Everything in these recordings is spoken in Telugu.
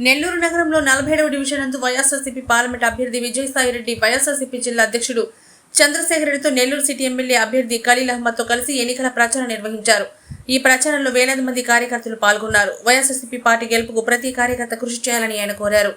నెల్లూరు నగరంలో 47వ డివిజన్ నందు వైఎస్ఆర్సీపీ పార్లమెంట్ అభ్యర్థి విజయసాయిరెడ్డి వైఎస్ఆర్సీపీ జిల్లా అధ్యక్షుడు చంద్రశేఖర్ రెడ్డితో నెల్లూరు సిటీ ఎమ్మెల్యే అభ్యర్థి ఖలీల్ అహ్మద్ తో కలిసి ఎన్నికల ప్రచారం నిర్వహించారు. ఈ ప్రచారంలో వేలాది మంది కార్యకర్తలు పాల్గొన్నారు. వైఎస్ఆర్సీపీ పార్టీ గెలుపుకు ప్రతి కార్యకర్త కృషి చేయాలని ఆయన కోరారు.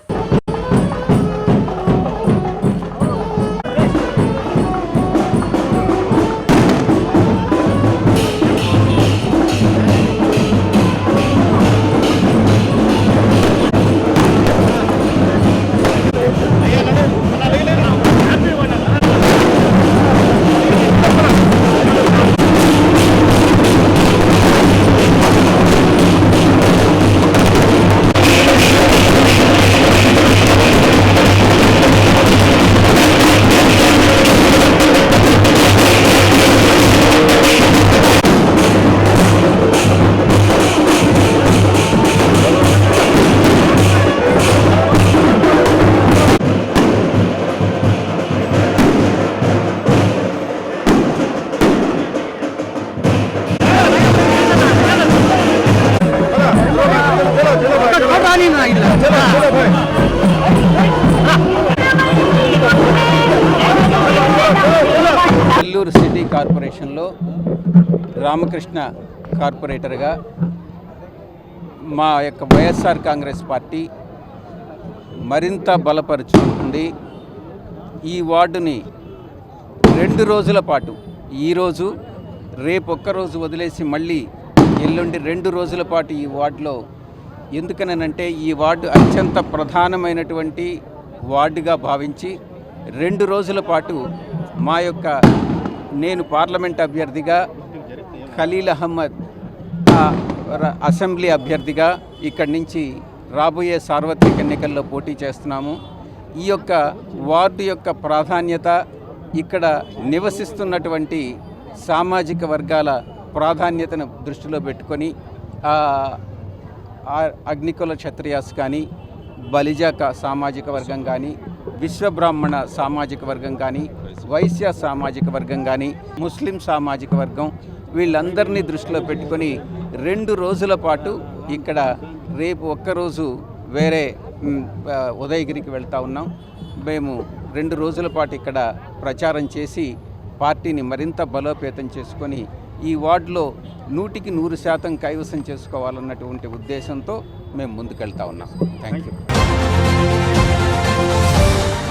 నెల్లూరు సిటీ కార్పొరేషన్లో రామకృష్ణ కార్పొరేటర్గా మా యొక్క వైఎస్ఆర్ కాంగ్రెస్ పార్టీ మరింత బలపరుచుకుంటుంది. ఈ వార్డుని 2 రోజుల పాటు, ఈరోజు రేపు ఒక్కరోజు వదిలేసి మళ్ళీ ఎల్లుండి 2 రోజుల పాటు ఈ వార్డులో, ఎందుకనంటే ఈ వార్డు అత్యంత ప్రధానమైనటువంటి వార్డుగా భావించి 2 రోజుల పాటు మా యొక్క నేను పార్లమెంట్ అభ్యర్థిగా, ఖలీల్ అహ్మద్ అసెంబ్లీ అభ్యర్థిగా ఇక్కడి నుంచి రాబోయే సార్వత్రిక ఎన్నికల్లో పోటీ చేస్తున్నాము. ఈ యొక్క వార్డు యొక్క ప్రాధాన్యత, ఇక్కడ నివసిస్తున్నటువంటి సామాజిక వర్గాల ప్రాధాన్యతను దృష్టిలో పెట్టుకొని అగ్నికుల క్షత్రియాస్ కానీ, బలిజ సామాజిక వర్గం కానీ, విశ్వబ్రాహ్మణ సామాజిక వర్గం కానీ, వైశ్య సామాజిక వర్గం కానీ, ముస్లిం సామాజిక వర్గం, వీళ్ళందరినీ దృష్టిలో పెట్టుకొని 2 రోజుల పాటు ఇక్కడ, రేపు ఒక్కరోజు వేరే ఉదయగిరికి వెళ్తూ ఉన్నాం. మేము 2 రోజుల పాటు ఇక్కడ ప్రచారం చేసి పార్టీని మరింత బలోపేతం చేసుకొని ఈ వార్డులో 100% కైవసం చేసుకోవాలన్నటువంటి ఉద్దేశంతో మేము ముందుకెళ్తా ఉన్నాం. Thank you.